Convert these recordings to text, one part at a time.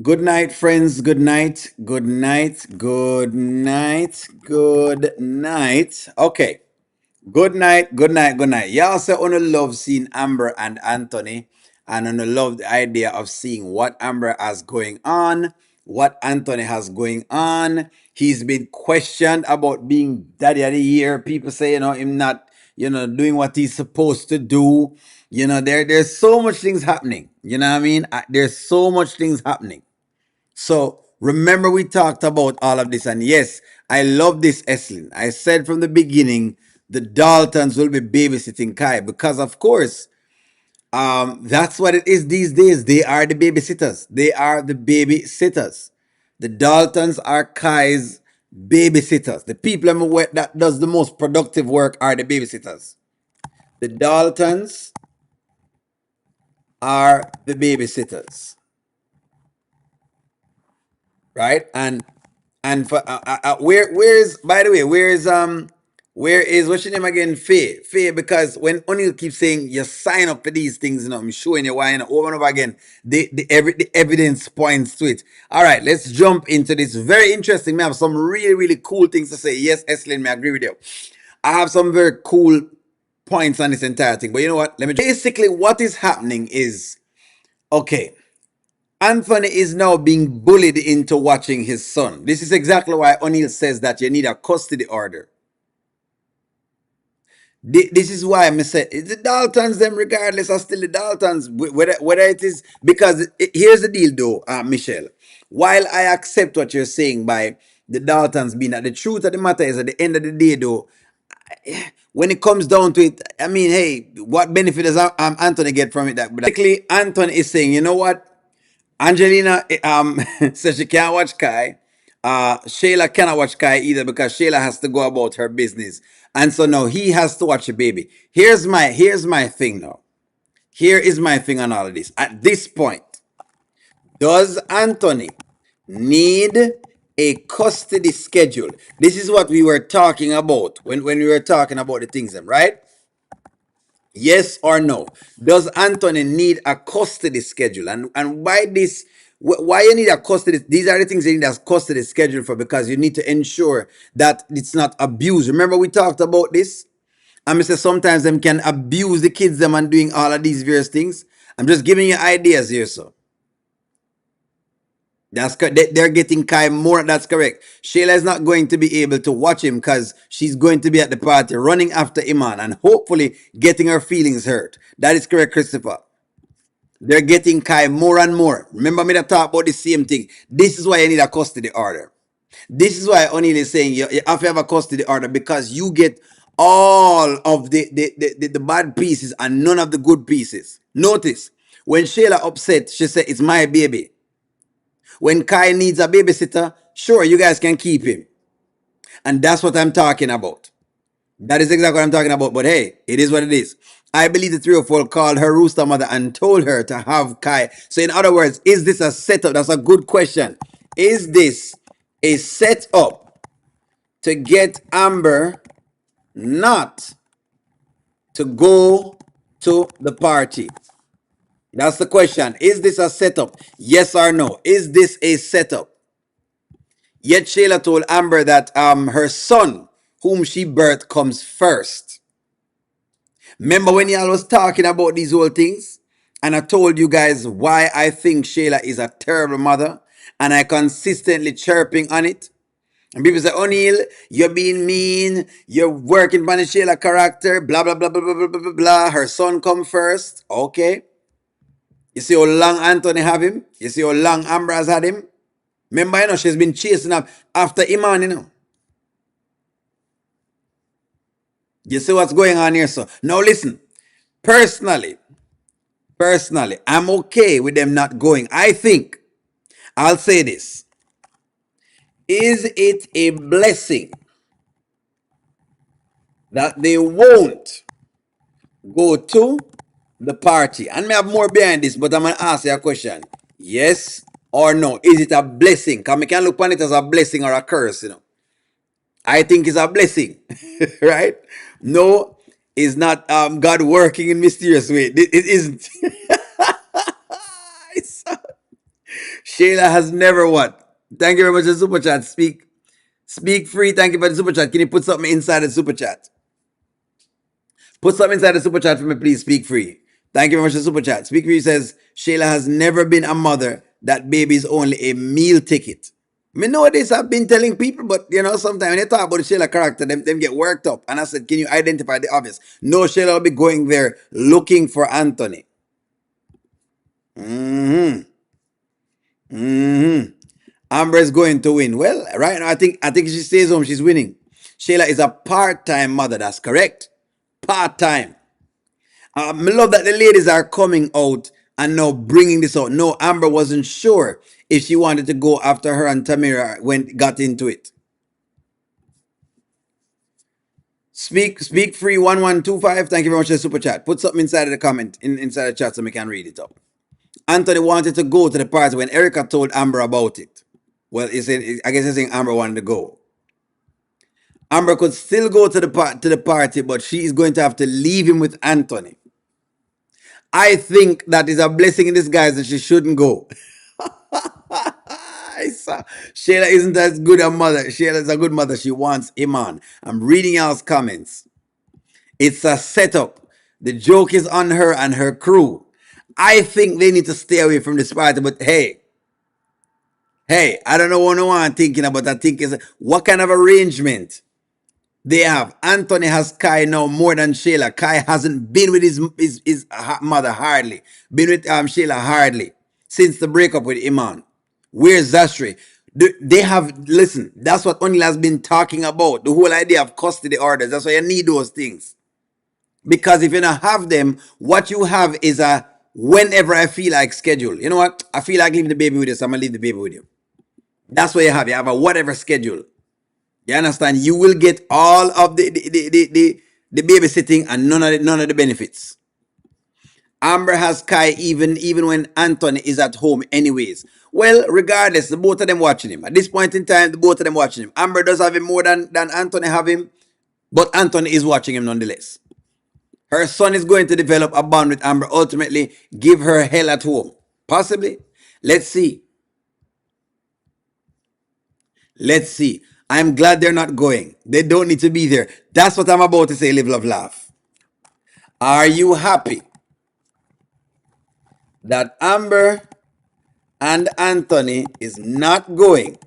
Good night, friends. Good night. Good night. Good night. Good night. Okay. Good night. Good night. Good night. Y'all say on the love seeing Amber and Anthony, and on the love the idea of seeing what Amber has going on, what Anthony has going on. He's been questioned about being daddy of the year. People say, him not, doing what he's supposed to do. There's so much things happening. You know what I mean? There's so much things happening. So remember, we talked about all of this, and yes, I love this, Eslin. I said from the beginning, the Daltons will be babysitting Kai because, of course, that's what it is these days. They are the babysitters. They are the babysitters. The Daltons are Kai's babysitters. The people that does the most productive work are the babysitters. The Daltons are the babysitters, right? And for where's, by the way, where is what's your name again? Faye, because when O'Neill keeps saying you sign up for these things, I'm showing you why, over and over again, the evidence points to it. All right, let's jump into this. Very interesting. We have some really, really cool things to say. Yes, Eslin, I agree with you. I have some very cool points on this entire thing. But you know what? Basically, what is happening is, okay, Anthony is now being bullied into watching his son. This is exactly why O'Neill says that you need a custody order. This is why I said it's the Daltons, them regardless are still the Daltons. Whether it is because here's the deal though, Michelle. While I accept what you're saying by the Daltons being that, the truth of the matter is at the end of the day though, when it comes down to it, I mean, hey, what benefit does Anthony get from it? That basically Anthony is saying, you know what? Angelina says she can't watch Kai. Shayla cannot watch Kai either because Shayla has to go about her business. And so now he has to watch a baby. Here's my thing now. Here is my thing on all of this. At this point, does Anthony need a custody schedule? This is what we were talking about when we were talking about the things, right? Yes or no? Does Anthony need a custody schedule? And why this? Why you need a custody? These are the things you need a custody schedule for, because you need to ensure that it's not abused. Remember we talked about this. I say sometimes them can abuse the kids them and doing all of these various things. I'm just giving you ideas here, so. They're getting Kai more. That's correct. Shayla is not going to be able to watch him because she's going to be at the party running after Iman and hopefully getting her feelings hurt. That is correct, Christopher. They're getting Kai more and more. Remember me to talk about the same thing. This is why you need a custody order. This is why O'Neill is saying you have to have a custody order, because you get all of the bad pieces and none of the good pieces. Notice, when Shayla upset, she said, it's my baby. When Kai needs a babysitter, sure, you guys can keep him. And that's what I'm talking about. That is exactly what I'm talking about. But hey, it is what it is. I believe the 304 called her rooster mother and told her to have Kai. So in other words, is this a setup? That's a good question. Is this a setup to get Amber not to go to the party? That's the question. Is this a setup? Yes or no? Is this a setup? Yet Shayla told Amber that her son, whom she birthed, comes first. Remember when y'all was talking about these whole things? And I told you guys why I think Shayla is a terrible mother. And I consistently chirping on it. And people say, O'Neill, you're being mean. You're working on the Shayla character. Blah, blah, blah, blah, blah, blah, blah, blah. Her son come first. Okay. You see how long Anthony have him? You see how long Amber has had him? Remember, she's been chasing up after Iman, You see what's going on here, so now listen. Personally, I'm okay with them not going. I think I'll say this. Is it a blessing that they won't go to the party? And I have more behind this, but I'm gonna ask you a question. Yes or no? Is it a blessing? Because I can look upon it as a blessing or a curse, I think it's a blessing, right? No, it's not God working in mysterious way. It isn't. Shayla has never what? Thank you very much for the super chat. Speak free. Thank you for the super chat. Can you put something inside the super chat? Put something inside the super chat for me, please. Speak free. Thank you very much for the super chat. Speak free says Shayla has never been a mother. That baby is only a meal ticket. Me know this, I've been telling people, but you know, sometimes when they talk about the Sheila character, them get worked up. And I said, can you identify the obvious? No, Sheila will be going there looking for Anthony. Mm-hmm. Mm-hmm. Amber is going to win. Well, right now, I think if she stays home, she's winning. Sheila is a part-time mother, that's correct. Part-time. I love that the ladies are coming out and now bringing this out. No, Amber wasn't sure if she wanted to go after her and Tamira got into it. Speak free 1125. Thank you very much for the super chat. Put something inside of the comment inside the chat so we can read it up. Anthony wanted to go to the party when Erica told Amber about it. Well, I guess he's saying Amber wanted to go. Amber could still go to the party, but she is going to have to leave him with Anthony. I think that is a blessing in disguise that she shouldn't go. Shayla isn't as good a mother. Shayla is a good mother. She wants Iman. I'm reading y'all's comments. It's a setup. The joke is on her and her crew. I think they need to stay away from this party, but hey, I don't know what I'm thinking about. I think is what kind of arrangement they have. Anthony has Kai now more than Shayla. Kai hasn't been with his mother hardly. Been with Shayla hardly since the breakup with Iman. Where's Zashri? They have, listen, that's what Onil has been talking about. The whole idea of custody orders. That's why you need those things. Because if you don't have them, what you have is a whenever I feel like schedule. You know what? I feel like leaving the baby with you, so I'm going to leave the baby with you. That's what you have. You have a whatever schedule. You understand? You will get all of the babysitting and none of the benefits. Amber has Kai even when Anthony is at home anyways. Well, regardless, the both of them watching him. At this point in time, the both of them watching him. Amber does have him more than Anthony have him, but Anthony is watching him nonetheless. Her son is going to develop a bond with Amber, ultimately give her hell at home. Possibly. Let's see. Let's see. I'm glad they're not going. They don't need to be there. That's what I'm about to say, live, love, laugh. Are you happy that Amber and Anthony is not going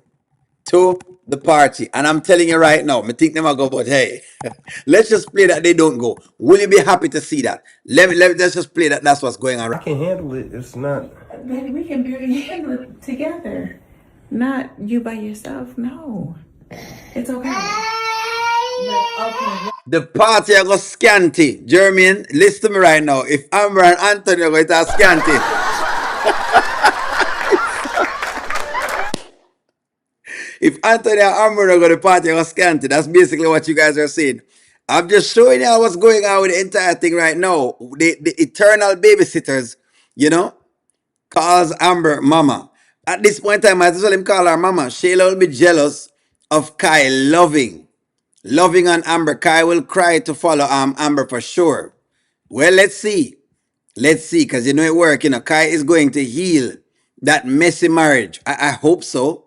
to the party? And I'm telling you right now, I think they might go, but hey, let's just play that they don't go. Will you be happy to see that? Let's just play that. That's what's going on. I can handle it. It's not. Baby, we can barely handle it together. Not you by yourself. No. It's okay. Okay. The party I go scanty. Jermaine, listen to me right now. If Amber and Anthony are going to scanty. If Anthony and Amber are going to party, I go scanty. That's basically what you guys are saying. I'm just showing you what's going on with the entire thing right now. The eternal babysitters, you know, calls Amber mama. At this point in time, I just let him call her mama. Shayla will be jealous of Kai loving on Amber. Kai will cry to follow Amber for sure. Well, let's see. Let's see, because you know it work. You know, Kai is going to heal that messy marriage. I hope so.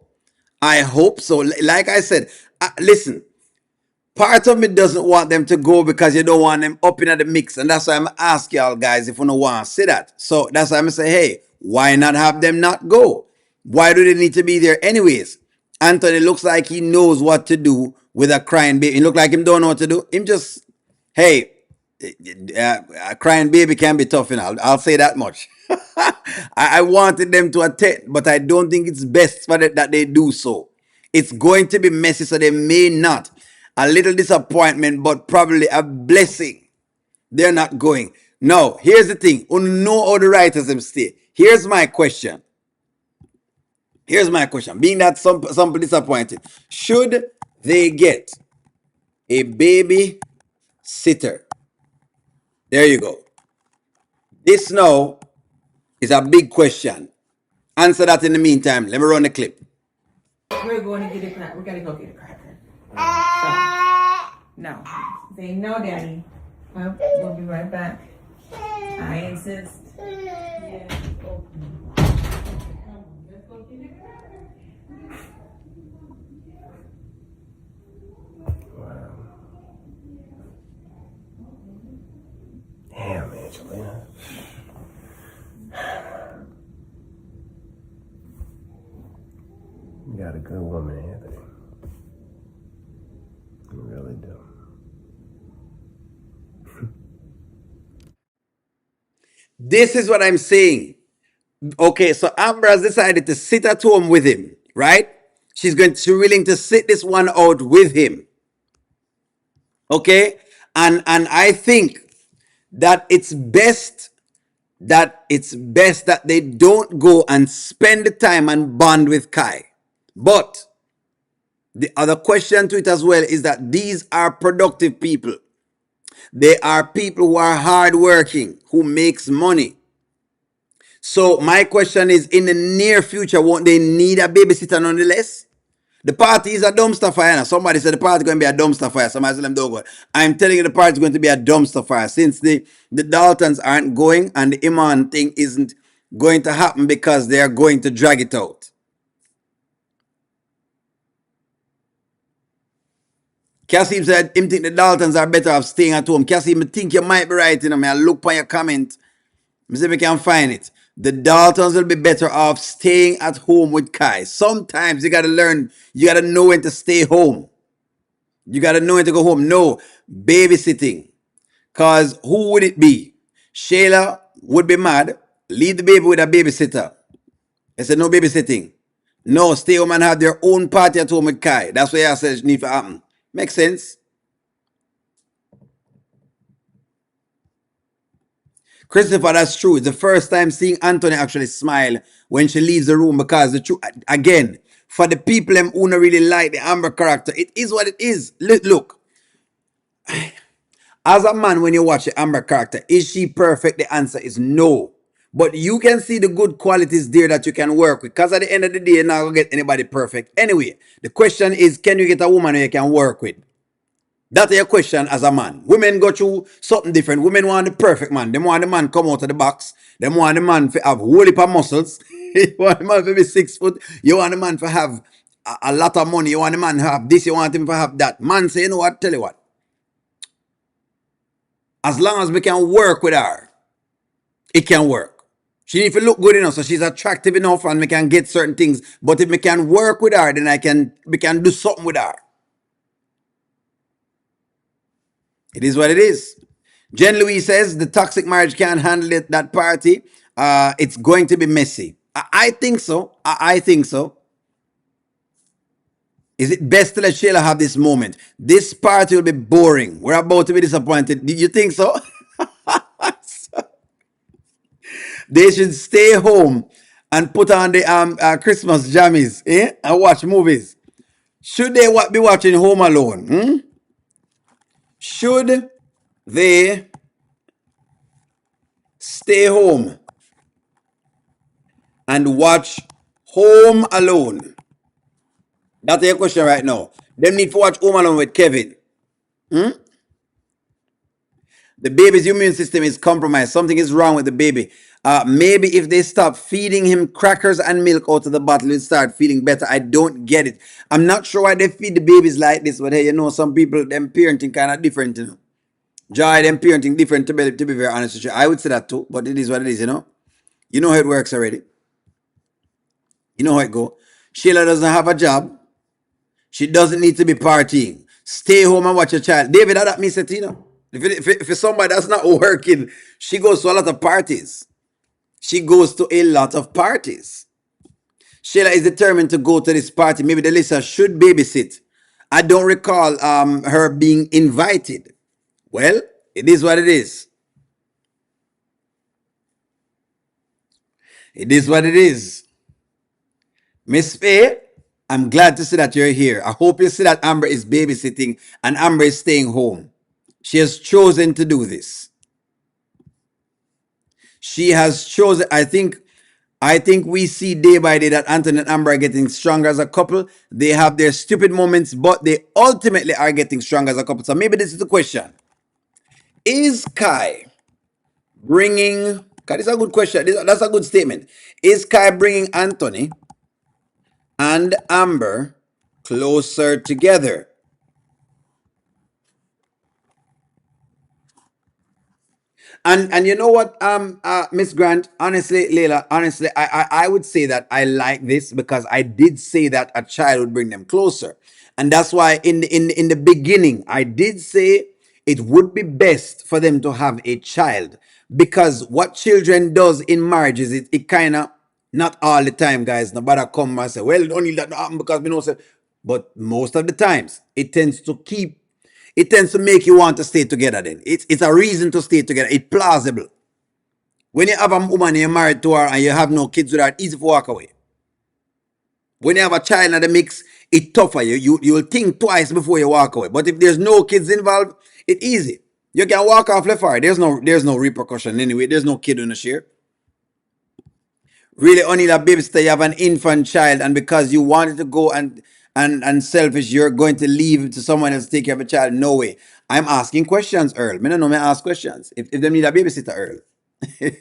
I hope so. Like I said, listen, part of me doesn't want them to go because you don't want them up in the mix. And that's why I'm asking y'all guys if you don't want to see that. So that's why I'm say, hey, why not have them not go? Why do they need to be there anyways? Anthony looks like he knows what to do with a crying baby. He look like him don't know what to do. Him just, hey, a crying baby can be tough, and I'll say that much. I wanted them to attend, but I don't think it's best for that they do so. It's going to be messy, so they may not. A little disappointment, but probably a blessing. They're not going. Now, here's the thing. You know how the writers them stay. Here's my question. Being that some people disappointed, should they get a baby sitter? There you go. This now is a big question. Answer that in the meantime. Let me run the clip. We're going to get a cracker. We got to go get a cracker. So, no. Say no, Daddy. Well, we'll be right back. I insist. Yeah. Wow. Damn, Angelina. You got a good woman, Anthony. You really do. This is what I'm saying. Okay, so Amber has decided to sit at home with him, right? She's willing to sit this one out with him. Okay? And I think that it's best that they don't go and spend the time and bond with Kai. But the other question to it as well is that these are productive people. They are people who are hardworking, who makes money. So my question is, in the near future, won't they need a babysitter nonetheless? The party is a dumpster fire. Now. Somebody said the party is going to be a dumpster fire. Somebody said them don't go. I'm telling you the party is going to be a dumpster fire since the Daltons aren't going and the Iman thing isn't going to happen because they are going to drag it out. Cassim said him think the Daltons are better off staying at home. Cassim, I think you might be right. You know, I look for your comment. Let me see if I can find it. The Daltons will be better off staying at home with Kai. Sometimes you gotta learn, you gotta know when to stay home. You gotta know when to go home. No, babysitting. Cause who would it be? Shayla would be mad. Leave the baby with a babysitter. I said no babysitting. No, stay home and have their own party at home with Kai. That's what I said need to happen. Makes sense. Christopher, that's true. It's the first time seeing Anthony actually smile when she leaves the room because the truth, again, for the people who don't really like the Amber character, it is what it is. Look, as a man, when you watch the Amber character, is she perfect? The answer is no. But you can see the good qualities there that you can work with. Because at the end of the day, you're not going to get anybody perfect. Anyway, the question is, can you get a woman who you can work with? That's your question as a man. Women go through something different. Women want the perfect man. They want the man come out of the box. They want the man to have whole heap of muscles. You want the man to be 6 foot. You want the man to have a lot of money. You want the man to have this. You want him to have that. Man say, you know what? Tell you what. As long as we can work with her, it can work. She need to look good enough so she's attractive enough and we can get certain things. But if we can work with her, then we can do something with her. It is what it is. Jen Louise says the toxic marriage can't handle it, that party. It's going to be messy. I think so. I think so. Is it best to let Shayla have this moment? This party will be boring. We're about to be disappointed. Did you think so? They should stay home and put on the Christmas jammies and watch movies. Should they be watching Home Alone? Should they stay home and watch Home Alone? That's your question right now. Them need to watch Home Alone with Kevin. The baby's immune system is compromised. Something is wrong with the baby. Maybe if they stop feeding him crackers and milk out of the bottle, he'll start feeling better. I don't get it. I'm not sure why they feed the babies like this, but hey, you know, some people, them parenting kind of different, you know. Joy, them parenting different, to be very honest with you. I would say that too, but it is what it is, you know. You know how it works already. You know how it go. Sheila doesn't have a job. She doesn't need to be partying. Stay home and watch your child. David, that means it, you know. If somebody that's not working, she goes to a lot of parties. She goes to a lot of parties. Sheila is determined to go to this party. Maybe the listener should babysit. I don't recall her being invited. Well, it is what it is. It is what it is. Miss Faye, I'm glad to see that you're here. I hope you see that Amber is babysitting and Amber is staying home. She has chosen to do this. She has chosen, I think we see day by day that Anthony and Amber are getting stronger as a couple. They have their stupid moments, but they ultimately are getting stronger as a couple. So maybe this is the question. Is Kai bringing, Kai, this is a good question. That's a good statement. Is Kai bringing Anthony and Amber closer together. And you know what, Miss Grant, honestly, Leila, honestly, I would say that I like this because I did say that a child would bring them closer. And that's why in the beginning I did say it would be best for them to have a child. Because what children does in marriage is it kind of, not all the time, guys, nobody come and say, well, only that happen because we know say, but most of the times it tends to make you want to stay together then. It's a reason to stay together. It's plausible. When you have a woman you're married to her and you have no kids with her, it's easy to walk away. When you have a child in the mix, it's tougher. You'll think twice before you walk away. But if there's no kids involved, it's easy. You can walk off left far. There's no repercussion anyway. There's no kid in the share. Really only that babysitter, you have an infant child, and because you wanted to go and selfish, you're going to leave to someone else to take care of a child. No way. I'm asking questions, Earl. Me no know me ask questions. If they need a babysitter, Earl.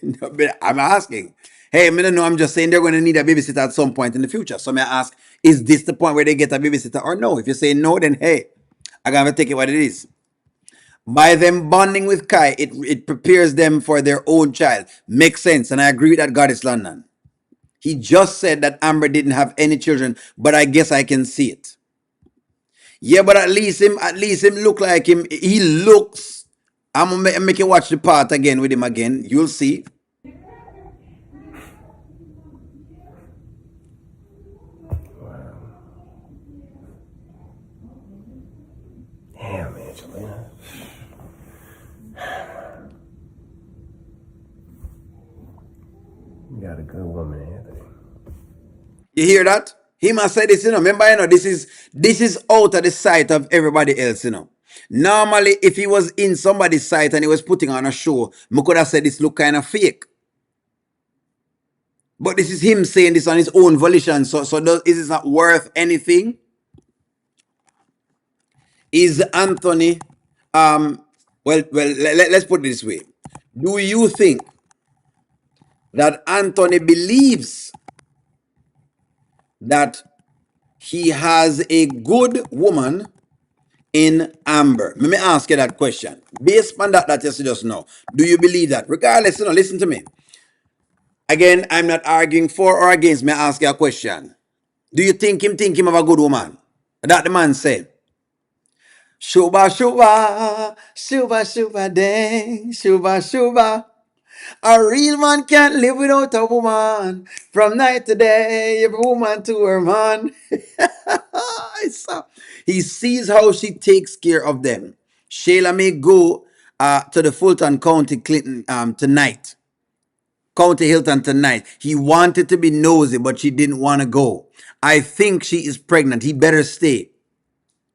No, but I'm asking. Hey, me no know, I'm just saying they're going to need a babysitter at some point in the future. So me ask, is this the point where they get a babysitter or no? If you say no, then hey, I gotta take it what it is. By them bonding with Kai, it prepares them for their own child. Makes sense, and I agree with that, Goddess London. He just said that Amber didn't have any children, but I guess I can see it. Yeah, but at least him look like him. He looks. I'm gonna make you watch the part again with him again. You'll see. Wow. Damn, Angelina. You got a good woman, Anthony. You hear that? He must say this, Remember, this is out of the sight of everybody else. Normally, if he was in somebody's sight and he was putting on a show, me could have said this look kind of fake. But this is him saying this on his own volition. So is this not worth anything? Is Anthony, let's put it this way. Do you think that Anthony believes that he has a good woman in Amber? Let me ask you that question. Based on that you just know, do you believe that? Regardless, listen to me. Again, I'm not arguing for or against. Me ask you a question. Do you think him of a good woman? That the man said. Shuba shuba, shuba shuba dang, shuba shuba. A real man can't live without a woman. From night to day, every woman to her man. So, he sees how she takes care of them. Shayla may go to the Fulton County Clinton tonight. County Hilton tonight. He wanted to be nosy, but she didn't want to go. I think she is pregnant. He better stay.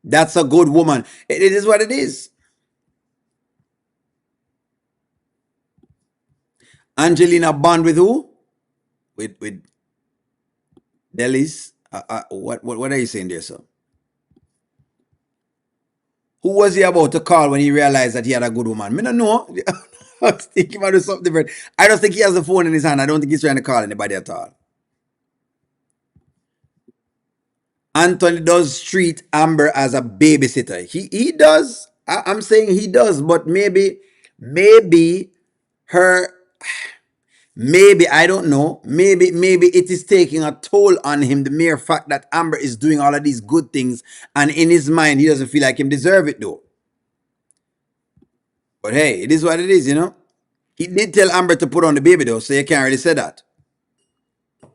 That's a good woman. It is what it is. Angelina bond with who? With Delis. What are you saying there, sir? Who was he about to call when he realized that he had a good woman? Me don't know. I was thinking about something different. I don't think he has the phone in his hand. I don't think he's trying to call anybody at all. Anthony does treat Amber as a babysitter. He does. I'm saying he does, but maybe her, maybe, I don't know, maybe it is taking a toll on him, the mere fact that Amber is doing all of these good things, and in his mind he doesn't feel like him deserve it though. But hey, it is what it is. He did tell Amber to put on the baby though, so you can't really say that.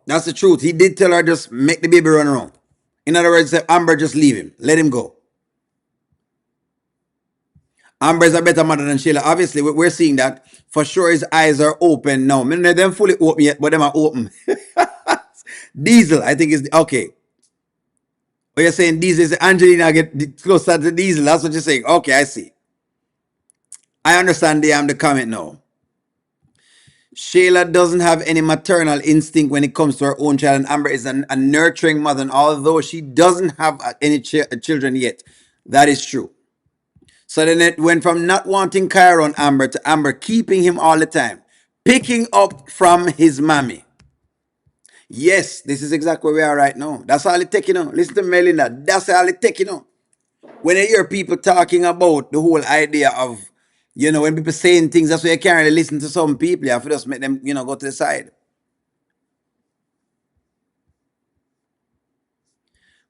That's the truth. He did tell her just make the baby run around. In other words, Amber, just leave him. Let him go. Amber is a better mother than Sheila. Obviously, we're seeing that. For sure, his eyes are open now. I mean, them fully open yet, but them are open. Diesel, I think is okay. What you're saying, Diesel is Angelina get closer to Diesel. That's what you're saying. Okay, I see. I understand the comment now. Shayla doesn't have any maternal instinct when it comes to her own child, and Amber is a nurturing mother. And although she doesn't have any children yet, that is true. So then it went from not wanting Kyra on Amber to Amber keeping him all the time, picking up from his mommy. Yes, this is exactly where we are right now. That's all it take, you know. Listen to Melinda. That's all it take, you know. When I hear people talking about the whole idea of, you know, when people saying things, that's why you can't really listen to some people. You have to just make them, you know, go to the side.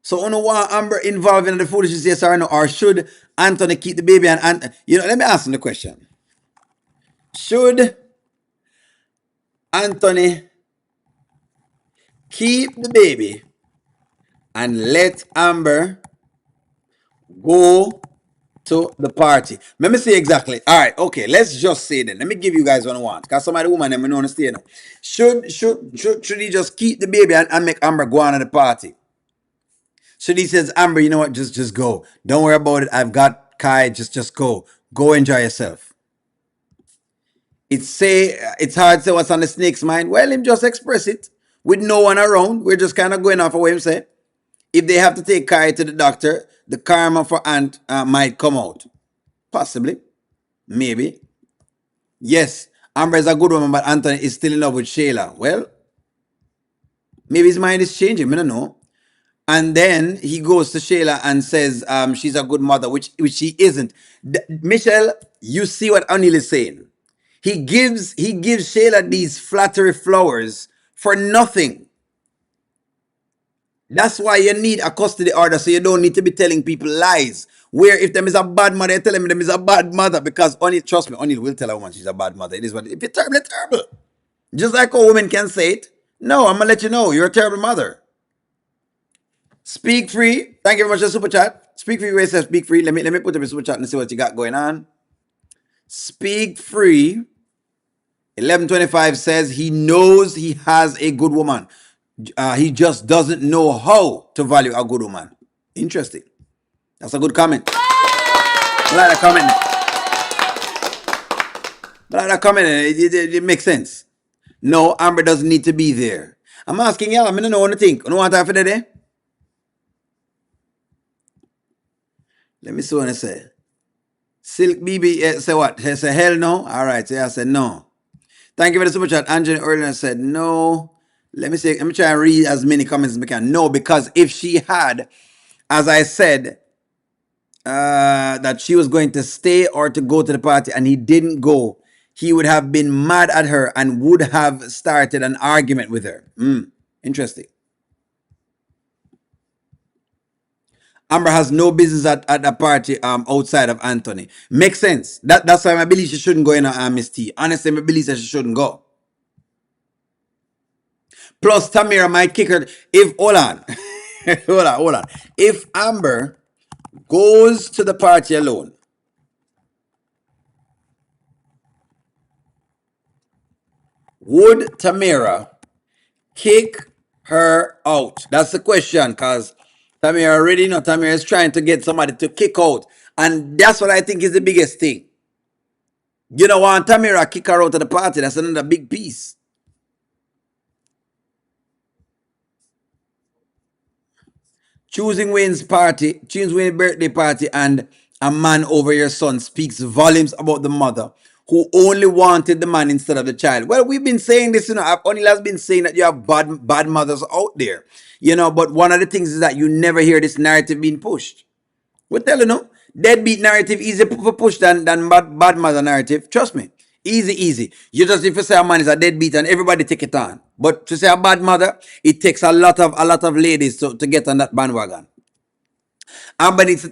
So, on want Amber involved in the foolishness, yes or no? Or should Anthony keep the baby and you know, let me ask him the question. Should Anthony keep the baby and let Amber go to the party? Let me say exactly. All right, okay. Let's just say then. Let me give you guys one want. Cause some of the woman them don't understand. Should he just keep the baby and make Amber go on to the party? Should he says, Amber, you know what? Just go. Don't worry about it. I've got Kai. Just go. Go enjoy yourself. It's hard to say what's on the snake's mind. Well, him just express it with no one around. We're just kind of going off of what him say. If they have to take Kai to the doctor, the karma for Ant might come out. Possibly. Maybe. Yes, Amber is a good woman, but Anthony is still in love with Shayla. Well, maybe his mind is changing. I don't know. And then he goes to Shayla and says she's a good mother, which she isn't. Michelle, you see what Anil is saying. He gives Shayla these flattery flowers for nothing. That's why you need a custody order, so you don't need to be telling people lies. Where if them is a bad mother, you tell them is a bad mother, because only trust me, O'Neill will tell a woman she's a bad mother. It is what if you're terrible, you're terrible. Just like a woman can say it. No, I'm gonna let you know you're a terrible mother. Speak free. Thank you very much for the super chat. Speak free, where it says speak free. Let me put up a super chat and see what you got going on. Speak free. 1125 says he knows he has a good woman. He just doesn't know how to value a good woman. Interesting. That's a good comment. I like that comment. I like that comment. It makes sense. No, Amber doesn't need to be there. I'm asking y'all. I don't know what to think. You know what I have for today? Let me see what I say. Silk BB say what? He said hell no. All right. So I said no. Thank you for the super chat. Angela earlier said no. Let me try and read as many comments as we can. No, because if she had, as I said, that she was going to stay or to go to the party and he didn't go, he would have been mad at her and would have started an argument with her. Interesting. Amber has no business at a party outside of Anthony. Makes sense. That's why I believe she shouldn't go in Miss T. Honestly, I believe that she shouldn't go. Plus, Tamira might kick her. Hold on. hold on. If Amber goes to the party alone, would Tamira kick her out? That's the question, because Tamira already know Tamira is trying to get somebody to kick out. And that's what I think is the biggest thing. You know, when Tamira kick her out of the party, that's another big piece. Choosing Wayne's birthday party and a man over your son speaks volumes about the mother who only wanted the man instead of the child. Well, we've been saying this, you know, O'Neill has been saying that you have bad mothers out there, you know, but one of the things is that you never hear this narrative being pushed. We tell you, no, deadbeat narrative easy to push than bad mother narrative. Trust me. Easy. You just if you say a man is a deadbeat and everybody take it on. But to say a bad mother, it takes a lot of ladies to get on that bandwagon. Amber needs to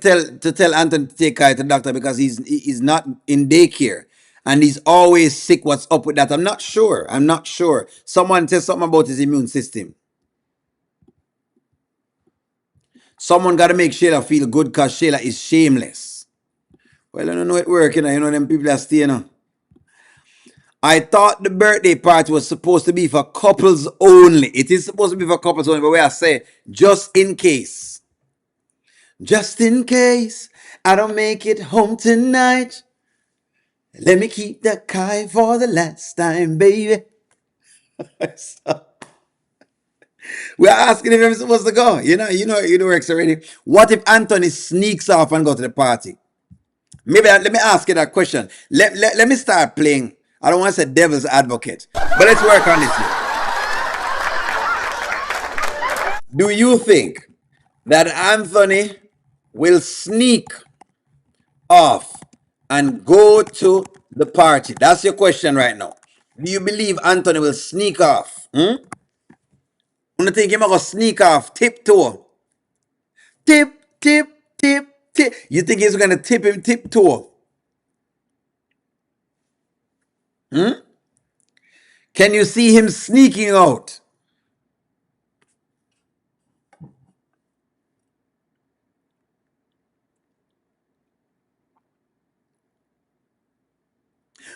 tell Anthony to take Kai to the doctor because he's not in daycare. And he's always sick. What's up with that? I'm not sure. Someone says something about his immune system. Someone got to make Shayla feel good because Shayla is shameless. Well, I don't know it work, you know. You know them people that stay, you know. I thought the birthday party was supposed to be for couples only. It is supposed to be for couples only, but where I say, just in case. Just in case I don't make it home tonight. Let me keep that Kai for the last time, baby. We're asking if I'm supposed to go. You know it works already. What if Anthony sneaks off and go to the party? Maybe let me ask you that question. Let me start playing. I don't want to say devil's advocate, but let's work on this. Do you think that Anthony will sneak off and go to the party? That's your question right now. Do you believe Anthony will sneak off? You think he's going to sneak off, tiptoe? Tip, tip, tip, tip. You think he's going to tip him tiptoe? Can you see him sneaking out?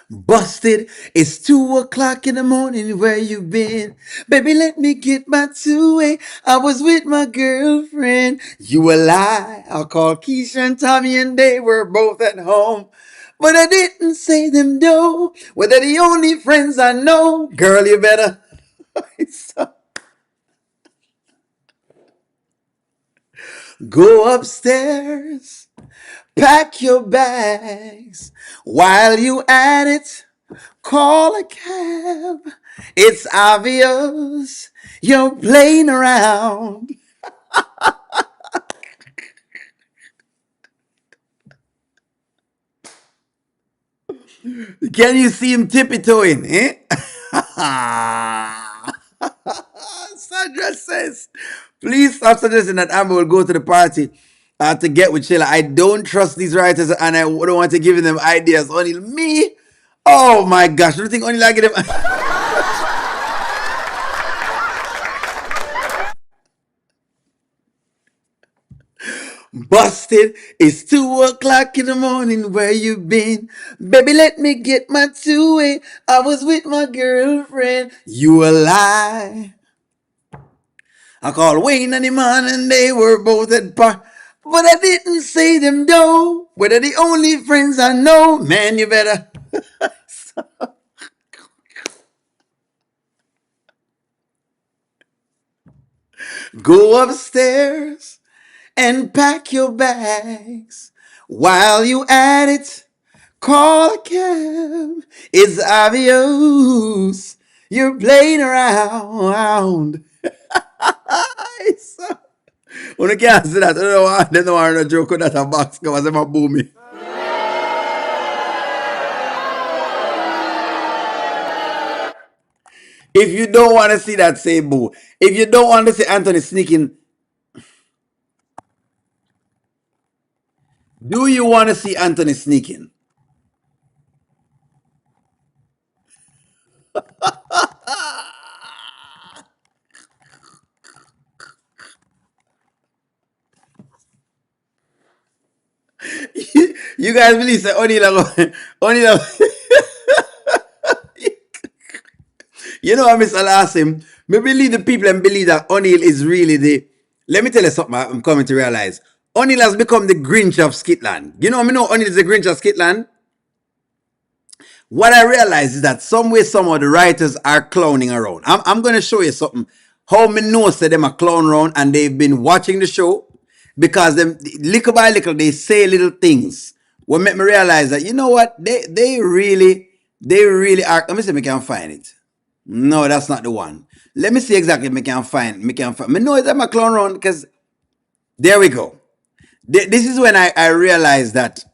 Busted, it's 2 o'clock in the morning, where you been? Baby, let me get my two-way. I was with my girlfriend. You a lie. I called Keisha and Tommy and they were both at home. But I didn't say them no. Well, they're the only friends I know. Girl, you better go upstairs. Pack your bags. While you at it, call a cab. It's obvious you're playing around. Can you see him tippy-toeing, eh? Sandra says, please stop suggesting that Amber will go to the party to get with Sheila. I don't trust these writers and I don't want to give them ideas. Only me? Oh my gosh. I don't think only I get them. Busted, it's 2 o'clock in the morning, where you been? Baby, let me get my two-way. I was with my girlfriend. You a lie. I called Wayne and Iman and they were both at par. But I didn't say them though. But they're the only friends I know. Man, you better go upstairs and pack your bags. While you at it, call a cab. It's obvious you're playing around. When I can't say that, I don't know why. They don't want no joke with that a box because I'm a boomy. If you don't want to see that, say boo. If you don't want to see Anthony sneaking, do you want to see Anthony sneaking? You guys believe that only you know, Mr. Lassim, me believe the people and believe that O'Neill is really the. Let me tell you something. I'm coming to realize O'Neill has become the Grinch of Skitland. You know, I know O'Neill is the Grinch of Skitland. What I realize is that some way, some of the writers are clowning around. I'm going to show you something. How me know say them are clown around and they've been watching the show because them little by little they say little things. What make me realize that you know what they really are. Let me see if I can find it. No, that's not the one. Let me see exactly if I can find. Me know it's a clown around because there we go. This is when I realized that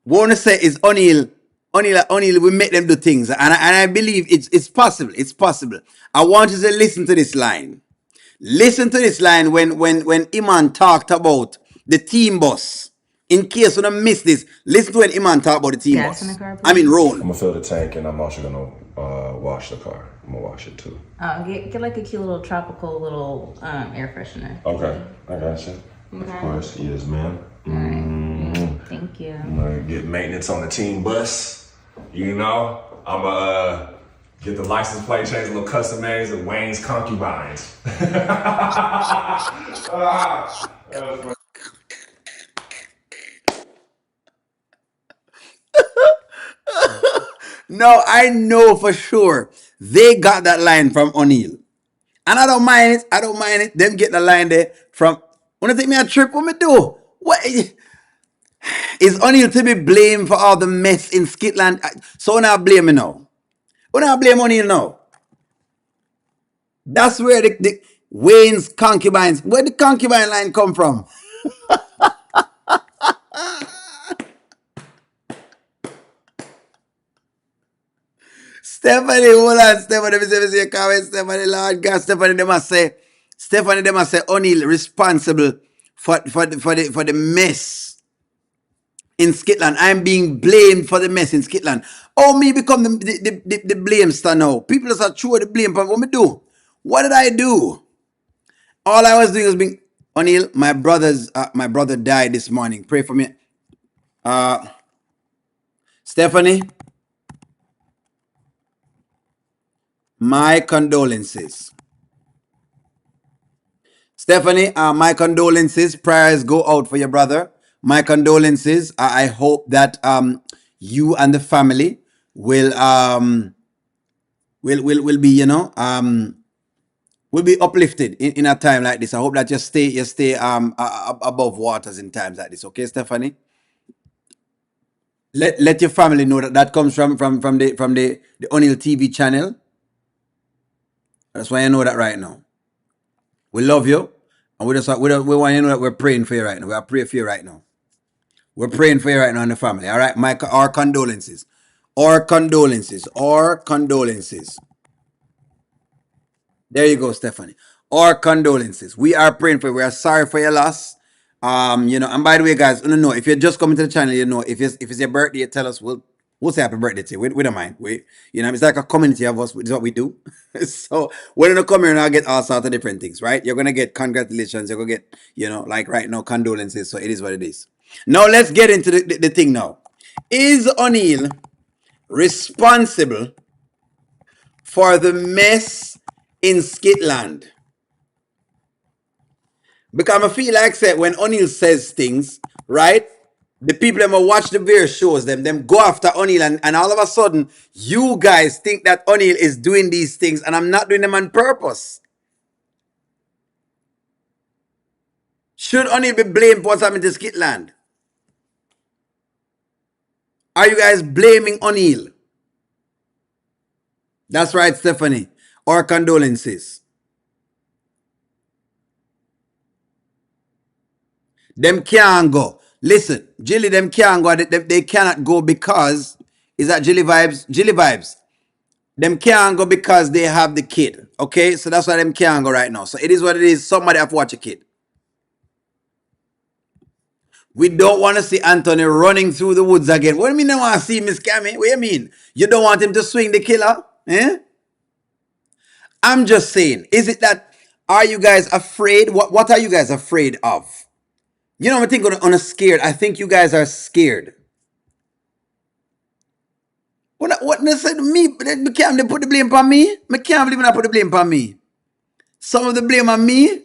want to say is O'Neill will make them do things, and I believe it's possible. It's possible. I want you to listen to this line. Listen to this line when Iman talked about the team bus. In case you don't miss this, listen to when Iman talked about the team Gas bus. in the car, I mean, please. I'm Roan. gonna fill the tank and I'm also gonna wash the car. I'm gonna wash it too. Get like a cute little tropical little air freshener. Okay, I got you. Of course, yes, ma'am. Thank you. I'm gonna get maintenance on the team bus. You know, I'm gonna get the license plate changed, a little custom made of Wayne's concubines. No, I know for sure they got that line from O'Neill. And I don't mind it. I don't mind it. Them get the line there from. Wanna take me a trip? What me do? What is O'Neill to be blamed for all the mess in Skitland? So now blame me now. When I blame O'Neill now. That's where the Wayne's concubines. Where the concubine line come from? Stephanie, hold on, Stephanie. Let me see your comment, Stephanie. Lord God, Stephanie, they must say, O'Neill responsible for the mess in Scotland. I'm being blamed for the mess in Scotland. Oh, me become the blame star now. People just are true the blame. But what me do? What did I do? All I was doing was being O'Neill. My brother died this morning. Pray for me. Uh, Stephanie, my condolences. Stephanie, my condolences. Prayers go out for your brother. My condolences. I hope that you and the family will be will be uplifted in a time like this. I hope that you stay above waters in times like this. Okay, Stephanie. Let your family know that that comes from the O'Neill TV channel. That's why you know that right now. We love you, and we want you to know that we're praying for you right now. We are praying for you right now. We're praying for you right now and the family. All right, Mike. Our condolences. Our condolences. Our condolences. There you go, Stephanie. Our condolences. We are praying for you. We are sorry for your loss. And by the way, guys, you know, if you're just coming to the channel, you know, if it's your birthday, tell us. We'll say happy birthday to you. We don't mind. It's like a community of us. It's what we do. So we're gonna come here and I'll get all sorts of different things, right? You're gonna get congratulations. You're gonna get, like right now, condolences. So it is what it is. Now let's get into the thing now. Is O'Neill responsible for the mess in Scotland? Because I feel like say when O'Neill says things, right? The people that watch the various shows, them go after O'Neill, and all of a sudden, you guys think that O'Neill is doing these things, and I'm not doing them on purpose. Should O'Neill be blamed for what's happening to Scotland? Are you guys blaming O'Neill? That's right, Stephanie. Our condolences. Them can't go. Listen, Jilly, them can't go. They cannot go because, is that Jilly Vibes? Jilly Vibes. Them can't go because they have the kid. Okay? So that's why them can't go right now. So it is what it is. Somebody have to watch a kid. We don't want to see Anthony running through the woods again. What do you mean you don't want to see Miss Cammy? What do you mean? You don't want him to swing the killer? Eh? I'm just saying, is it that, are you guys afraid? What are you guys afraid of? I think on a scared, I think you guys are scared. What they said to me, they can't put the blame on me? I can't believe they put the blame on me. Some of the blame on me.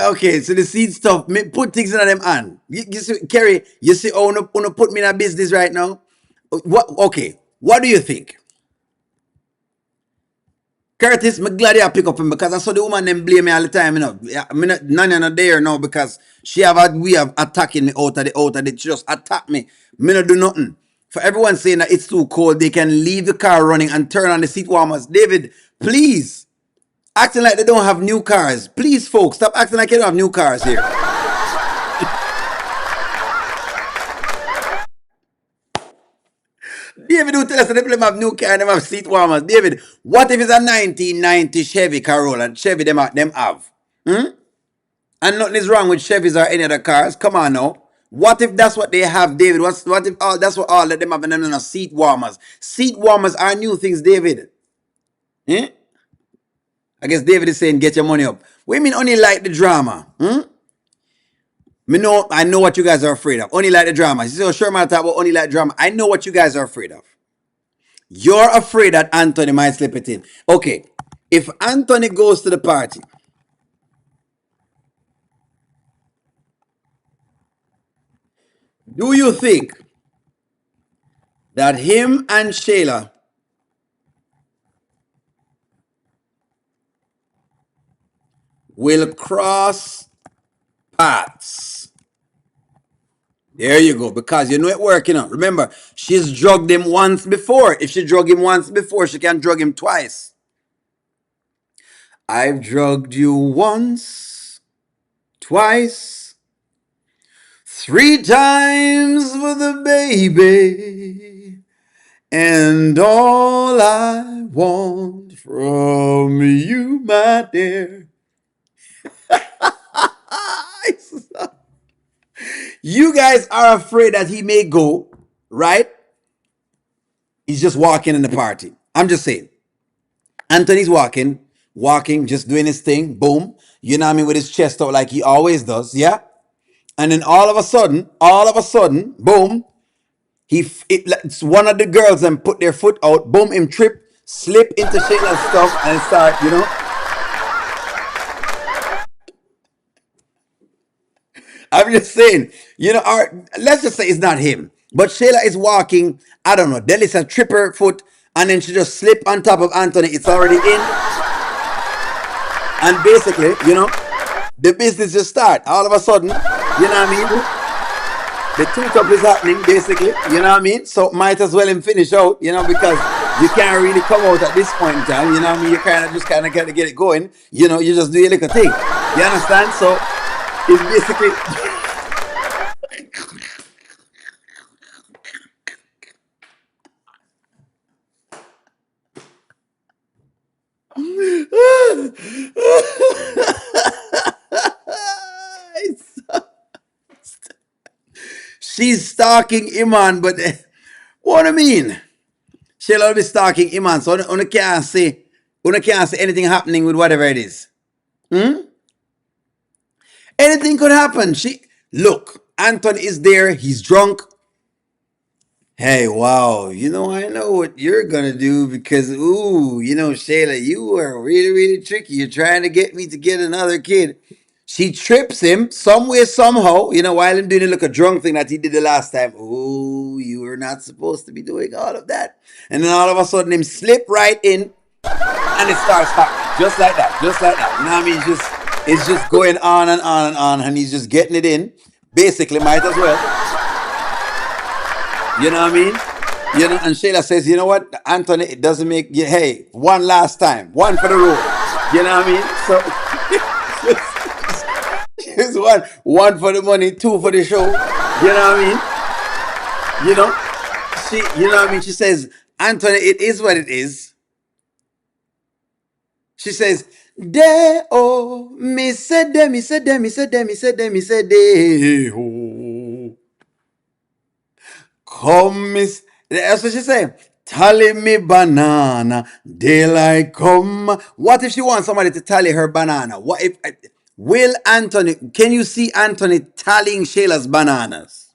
Okay, so the seed stuff, put things in them hand. You see, Kerry, you see, oh, no, put me in a business right now. Okay, what do you think? Curtis, I'm glad you pick up him because I saw the woman them blame me all the time, I'm not there now because she have a way of attacking me out of the she just attack me. Me not do nothing. For everyone saying that it's too cold, they can leave the car running and turn on the seat warmers. David, please. Acting like they don't have new cars. Please, folks, stop acting like you don't have new cars here. David, who tell us that they have new car and they have seat warmers. David, what if it's a 1990 Chevy Corolla and Chevy them have? And nothing is wrong with Chevys or any other cars. Come on now. What if that's what they have, David? What if that's what all of them have and them are seat warmers? Seat warmers are new things, David. Eh? I guess David is saying get your money up. What do you mean only like the drama? I know what you guys are afraid of. Only like the drama. You see how Sherman talk about only like drama. I know what you guys are afraid of. You're afraid that Anthony might slip it in. Okay. If Anthony goes to the party, do you think that him and Shayla will cross Parts. There you go. Because you know it working out. Remember, she's drugged him once before. If she drug him once before, she can drug him twice. I've drugged you once, twice, three times for the baby. And all I want from you, my dear. You guys are afraid that he may go, right? He's just walking in the party. I'm just saying. Anthony's walking, just doing his thing. Boom. You know what I mean? With his chest out like he always does. Yeah. And then all of a sudden, boom, it's one of the girls and put their foot out. Boom, him trip, slip into Shayla's stuff and start. I'm just saying, let's just say it's not him. But Shayla is walking, I don't know, Delisa trip her foot and then she just slip on top of Anthony. It's already in. And basically, the business just start. All of a sudden, you know what I mean? The two-top is happening, basically, you know what I mean? So might as well him finish out, because you can't really come out at this point in time, you know what I mean? You kind of get it going, you just do your little thing. You understand? So it's basically she's stalking Iman, but what I mean? She'll be stalking Iman, so you can't see anything happening with whatever it is. Anything could happen. Look, Anton is there, he's drunk. Hey, wow, I know what you're gonna do because, ooh, Shayla, you are really, really tricky. You're trying to get me to get another kid. She trips him some way, somehow, while him doing the little drunk thing that he did the last time. Ooh, you were not supposed to be doing all of that. And then all of a sudden, him slip right in and it starts happening. Just like that, just like that. You know what I mean? It's just going on and on and on, and he's just getting it in. Basically, might as well. You know what I mean? And Shayla says, you know what, Anthony, it doesn't make you, hey, one last time, one for the road. You know what I mean? So it's one for the money, two for the show. You know what I mean? You know what I mean? She says, Anthony, it is what it is. She says, de oh, me said de, me said de, me said de, me said de, me said de oh. Come, miss. That's what she say. Tally me banana, daylight come. What if she wants somebody to tally her banana? What if will Anthony? Can you see Anthony tallying Shayla's bananas?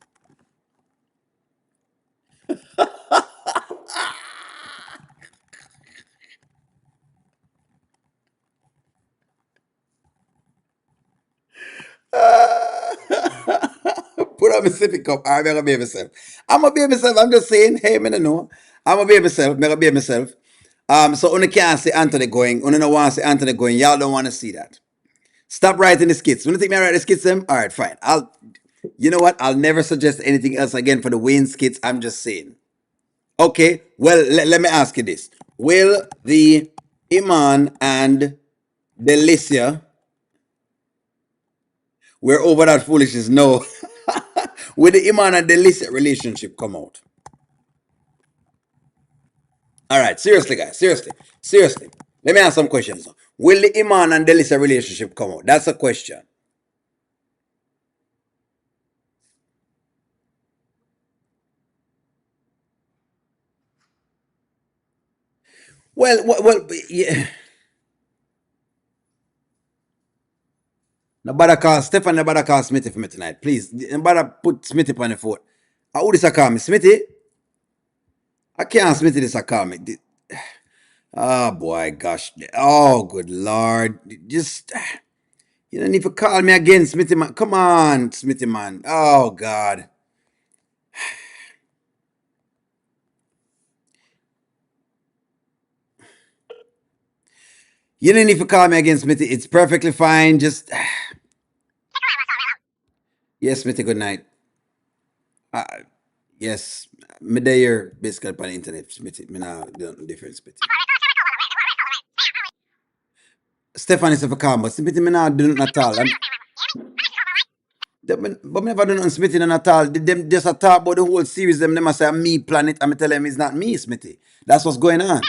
Put on my sippy cup. I'm gonna be myself. I'm gonna be myself. I'm just saying, hey, me no know. I'm gonna be myself. I'm gonna be myself. So una can't see Anthony going. Una no want to see Anthony going. Y'all don't want to see that. Stop writing the skits. When you think me write the skits, them? All right, fine. You know what? I'll never suggest anything else again for the Wayne skits. I'm just saying. Okay, well, let me ask you this. Will the Iman and Delicia, we're over that foolishness, no. Will the Iman and Delicia relationship come out? All right, seriously, guys, seriously. Let me ask some questions. Will the Iman and Delicia relationship come out? That's a question. Well, yeah. Nobody call Stefan, nobody call Smithy for me tonight. Please, nobody put Smithy on the phone. Who this a call me? Smithy? I can't Smithy this a call me. Oh boy, gosh. Oh, good Lord. Just, you don't need to call me again, Smithy man. Come on, Smithy man. Oh, God. You don't need to call me again, Smithy. It's perfectly fine. Just, Yes, Smitty, good night. Uh, yes, me there basically on the internet, Smitty. Me now do nothing different, Smitty. Stephanie is for calm, but Smitty, me now do nothing at all. And but me never do nothing, Smitty, none at all. Them just a talk about the whole series. Them a say me planet, and me tell them it's not me, Smitty. That's what's going on.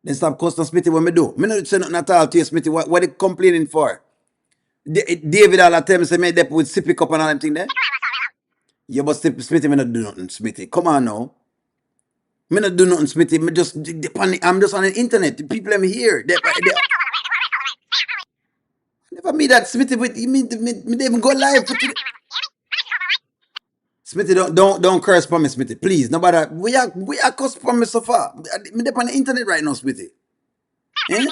Then stop cussing Smitty when me do. Me not say nothing at all to you, Smitty. What they complaining for? David all the time say me dep with sippy cup and all them thing there. Yeah, but Smitty, me not do nothing, Smitty. Come on now. Me not do nothing, Smitty. Me just I'm just on the internet. The people I'm here. They never me that Smitty. But you mean me they even go live for today. Smitty, don't curse for me, Smitty. Please, nobody. We are cuss for me so far. Me they on the internet right now, Smitty. Eh?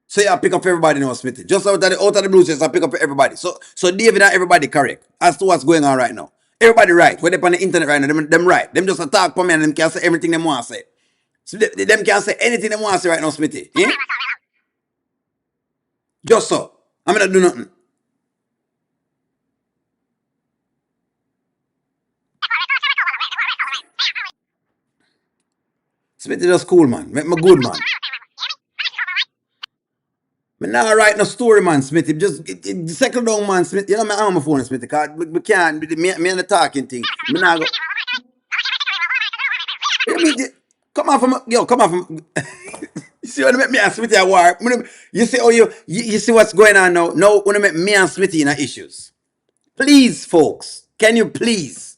So yeah, pick up everybody now, Smitty. Just out of the blue, just I pick up everybody. So David and everybody correct as to what's going on right now. Everybody right. When they on the internet right now, them right. Them just attack for me and them can say everything they want to say. So them can say anything they want to say right now, Smitty. Eh? Just so. I'm not do nothing. Smitty just cool, man. Make me good, man. Me not write no story, man, Smitty. Just settle down, man, Smith. You know me on my phone, Smitty, cause we can't. Me and the talking thing. Me not go. You mean, come on from yo, come on from. You see what I make me and Smitty at war. You see, you see what's going on now. Now, when I make me and Smitty in issues. Please, folks, can you please?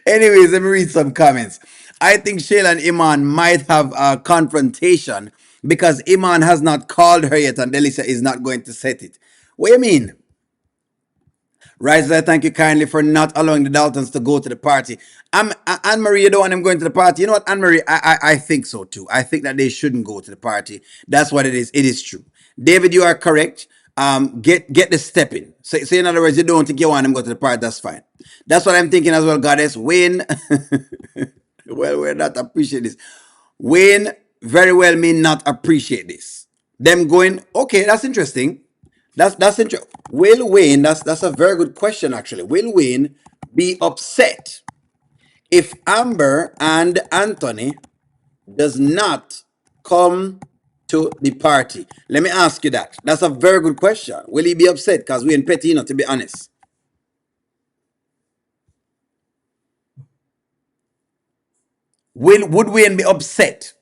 Anyways, let me read some comments. I think Shayla and Iman might have a confrontation because Iman has not called her yet and Delisa is not going to set it. What do you mean? Rise, I thank you kindly for not allowing the Daltons to go to the party. Anne Marie, you don't want them going to the party. You know what, Anne Marie? I think so too. I think that they shouldn't go to the party. That's what it is. It is true. David, you are correct. Get the step in. So in other words, you don't think you want them to go to the party. That's fine. That's what I'm thinking as well, Goddess. Wayne, well, we're not appreciate this. Wayne very well may not appreciate this. Them going, okay, that's interesting. That's interesting. Will Wayne, that's a very good question actually. Will Wayne be upset if Amber and Anthony does not come to the party? Let me ask you that. That's a very good question. Will he be upset? Because Wayne petty, to be honest. Would Wayne be upset?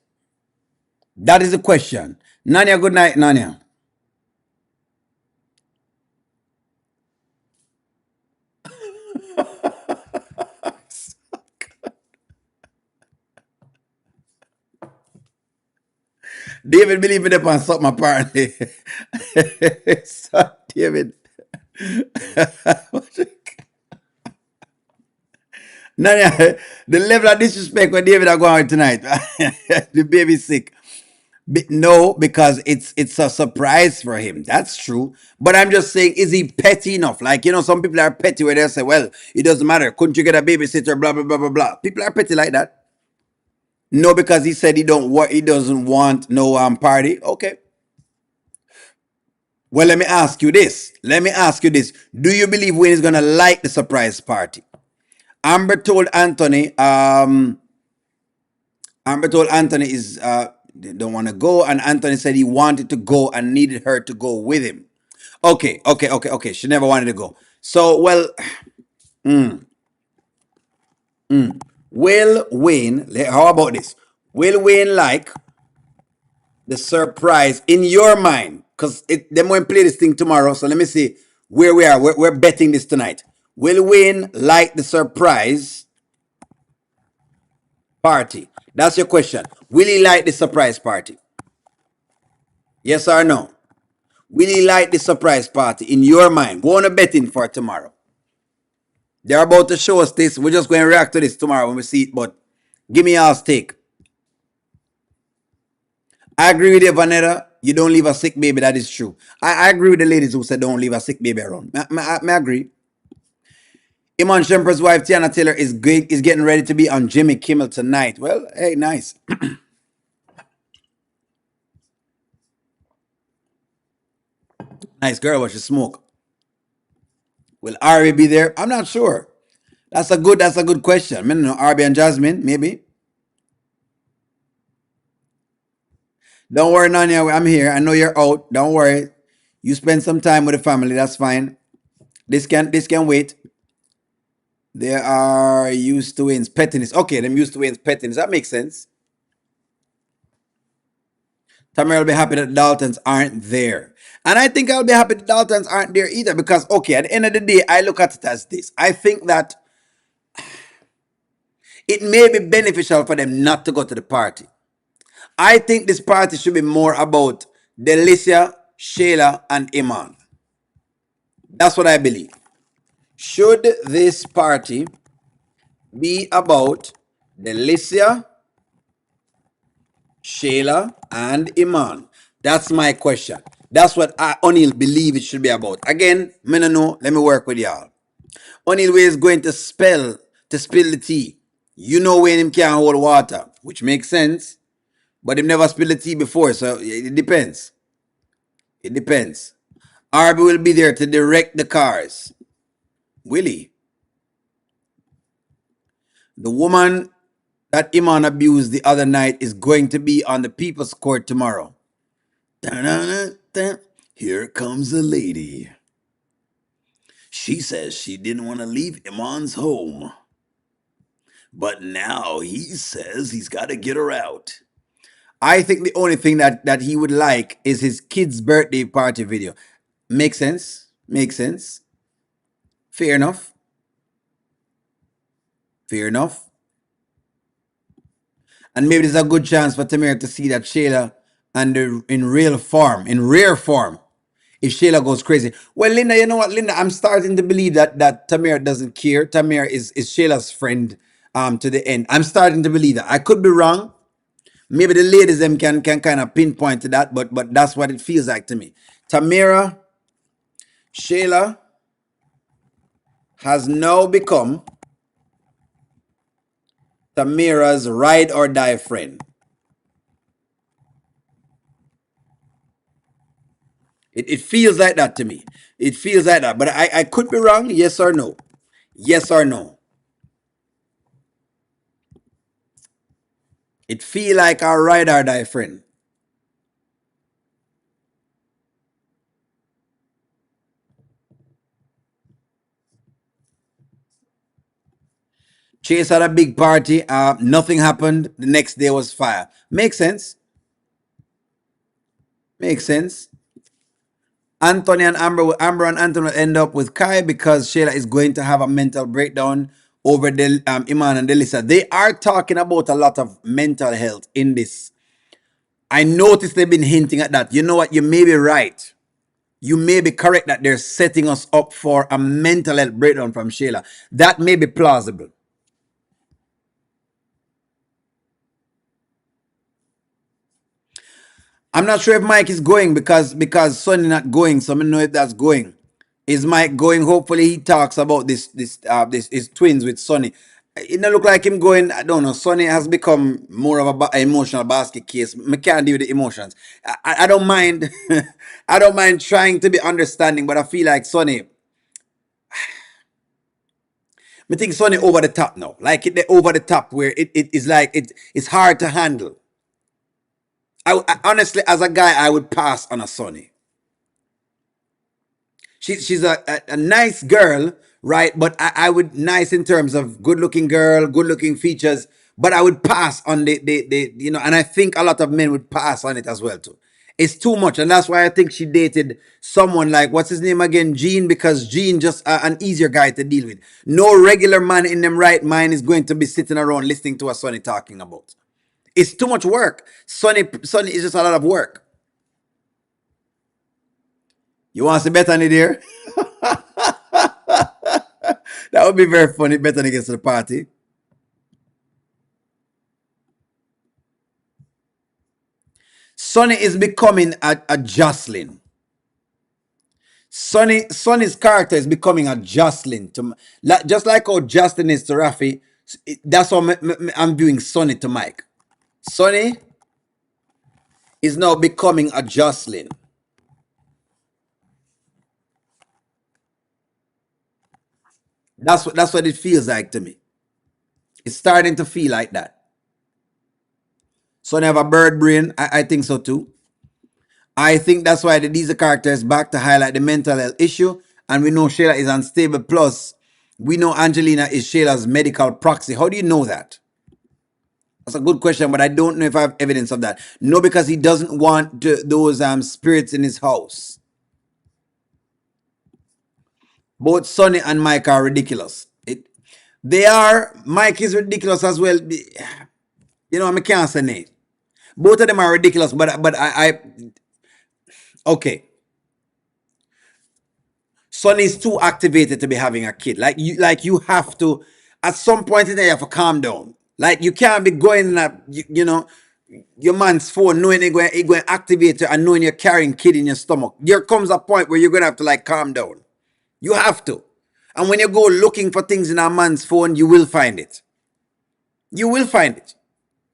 That is the question. Nanya, good night, Nanya. David believe in upon something apparently. So, David. Nanya, the level of disrespect when David are going tonight. The baby's sick. No, because it's a surprise for him. That's true. But I'm just saying, is he petty enough? Like, some people are petty where they say, well, it doesn't matter. Couldn't you get a babysitter? Blah, blah, blah, blah, blah. People are petty like that. No, because he said he doesn't want no party. Okay. Well, let me ask you this. Do you believe Wayne is gonna like the surprise party? Amber told Anthony, is they don't want to go, and Anthony said he wanted to go and needed her to go with him. Okay. She never wanted to go. So, well, will Wayne? How about this? Will Wayne like the surprise in your mind? Because they might play this thing tomorrow. So let me see where we are. We're betting this tonight. Will Wayne like the surprise party? That's your question. Will he like the surprise party? Yes or no? Will he like the surprise party in your mind? Go on a betting for tomorrow. They're about to show us this. We're just going to react to this tomorrow when we see it. But give me your take. I agree with you, Vanetta. You don't leave a sick baby. That is true. I agree with the ladies who said don't leave a sick baby around. I agree. Iman Shumper's wife Tiana Taylor is getting ready to be on Jimmy Kimmel tonight. Well, hey, nice. Nice girl, what she smoke. Will Ari be there? I'm not sure. That's a good question. I mean, no, Arby and Jasmine, maybe. Don't worry, Nanya, I'm here. I know you're out. Don't worry. You spend some time with the family, that's fine. This can wait. They are used to Wayne's pettiness. Okay, them used to Wayne's pettiness. That makes sense. Tamara will be happy that Daltons aren't there. And I think I'll be happy that Daltons aren't there either because, okay, at the end of the day, I look at it as this. I think that it may be beneficial for them not to go to the party. I think this party should be more about Delicia, Shayla, and Iman. That's what I believe. Should this party be about Delicia, Shayla, and Iman? That's my question. That's what I O'Neill believe it should be about. Again, me no know. Let me work with y'all. O'Neill is going to spill the tea. You know when him can't hold water, which makes sense. But him never spilled the tea before, so it depends. It depends. Arby will be there to direct the cars. Willie, the woman that Iman abused the other night is going to be on the People's Court tomorrow. Da-da-da-da. Here comes a lady. She says she didn't want to leave Iman's home. But now he says he's got to get her out. I think the only thing that he would like is his kid's birthday party video. Makes sense. Makes sense. Fair enough. Fair enough. And maybe there's a good chance for Tamir to see that Shayla and in rare form, if Shayla goes crazy. Well, Linda, you know what, Linda? I'm starting to believe that Tamir doesn't care. Tamir is Shayla's friend to the end. I'm starting to believe that. I could be wrong. Maybe the ladies them can kind of pinpoint to that, but that's what it feels like to me. Tamira, Shayla has now become Tamira's ride or die friend. It feels like that to me. It feels like that. But I could be wrong. Yes or no? Yes or no? It feel like our ride or die friend. Chase had a big party. Nothing happened. The next day was fire. Makes sense. Makes sense. Anthony and Amber and Anthony will end up with Kai because Shayla is going to have a mental breakdown over the Iman and Delisa. They are talking about a lot of mental health in this. I noticed they've been hinting at that. You know what? You may be right. You may be correct that they're setting us up for a mental health breakdown from Shayla. That may be plausible. I'm not sure if Mike is going because Sonny not going, so I don't know if that's going. Is Mike going? Hopefully he talks about this his twins with Sonny. It don't look like him going. I don't know. Sonny has become more of a emotional basket case. I can't deal with the emotions. I don't mind. I don't mind trying to be understanding, but I feel like Sonny. I think Sonny over the top now. Like it over the top where it is like it's hard to handle. I honestly, as a guy, I would pass on a Sonny. She's a nice girl, right? But I would nice in terms of good looking girl, good looking features. But I would pass on the and I think a lot of men would pass on it as well too. It's too much, and that's why I think she dated someone like what's his name again, Gene, because Gene just an easier guy to deal with. No regular man in them right mind is going to be sitting around listening to a Sonny talking about. It's too much work. Sonny is just a lot of work. You want to see Bethany there? That would be very funny. Bethany gets to the party. Sonny is becoming a Jocelyn. Sonny's character is becoming a Jocelyn to just like how Justin is to Rafi. That's how I'm viewing Sonny to Mike. Sonny is now becoming a Jocelyn. That's what it feels like to me. It's starting to feel like that. Sonny have a bird brain. I think so too. I think that's why these are characters back to highlight the mental health issue. And we know Shayla is unstable. Plus, we know Angelina is Shayla's medical proxy. How do you know that? That's a good question, but I don't know if I have evidence of that. No, because he doesn't want those spirits in his house. Both Sonny and Mike are ridiculous. They are. Mike is ridiculous as well. You know, I can't say name. Both of them are ridiculous, but okay. Sonny is too activated to be having a kid. Like you have to, at some point in there, you have to calm down. Like you can't be going at your man's phone knowing he going to activate you and knowing you're carrying kid in your stomach. There comes a point where you're gonna have to like calm down. You have to. And when you go looking for things in a man's phone, you will find it. You will find it.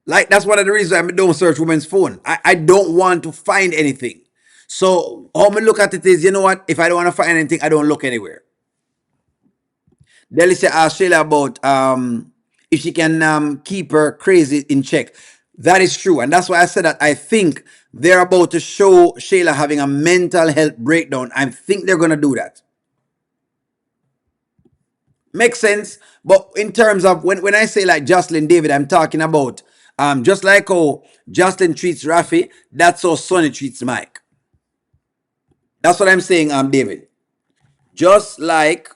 Like that's one of the reasons I don't search women's phone. I don't want to find anything. So how me look at it is, you know what? If I don't want to find anything, I don't look anywhere. Delicia asked Shayla about if she can keep her crazy in check. That is true. And that's why I said that I think they're about to show Shayla having a mental health breakdown. I think they're going to do that. Makes sense. But in terms of when I say like Jocelyn David, I'm talking about just like how Jocelyn treats Rafi, that's how Sonny treats Mike. That's what I'm saying, David. Just like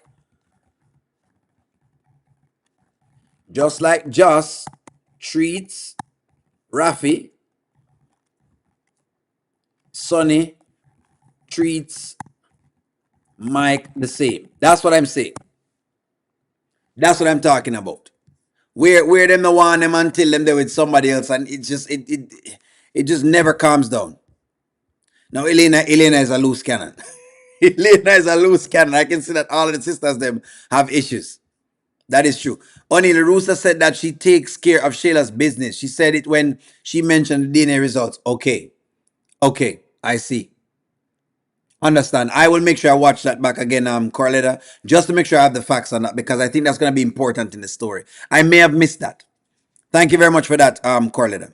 Joss treats Rafi, Sonny treats Mike the same. That's what I'm saying. That's what I'm talking about. Where them the want them until them there with somebody else, and it just never calms down. Now Elena is a loose cannon. Elena is a loose cannon. I can see that all of the sisters them have issues. That is true. Oni LaRussa said that she takes care of Shayla's business. She said it when she mentioned the DNA results. Okay. Okay. I see. Understand. I will make sure I watch that back again, Corletta, just to make sure I have the facts on that because I think that's going to be important in the story. I may have missed that. Thank you very much for that, Corletta.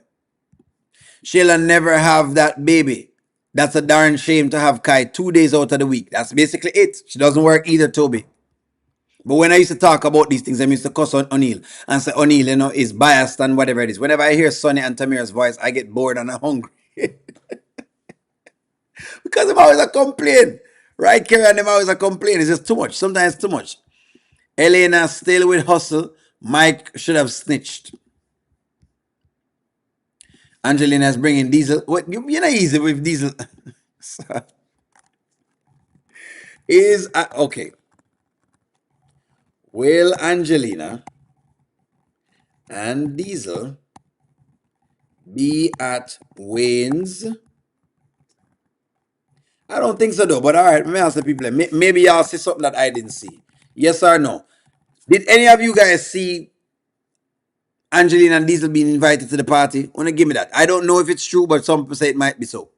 Shayla never have that baby. That's a darn shame to have Kai 2 days out of the week. That's basically it. She doesn't work either, Toby. But when I used to talk about these things, I used to cuss on O'Neill and say O'Neill, is biased and whatever it is. Whenever I hear Sonny and Tamira's voice, I get bored and I'm hungry. Because I'm always a complain. Right, Kerry? And them always a complain. It's just too much. Sometimes too much. Elena still with hustle. Mike should have snitched. Angelina's bringing Diesel. What? You're not easy with Diesel. Is okay. Will Angelina and Diesel be at Wayne's? I don't think so though, but all right, let me ask the people. Maybe y'all see something that I didn't see. Yes or no? Did any of you guys see Angelina and Diesel being invited to the party? Wanna give me that? I don't know if it's true, but some people say it might be so.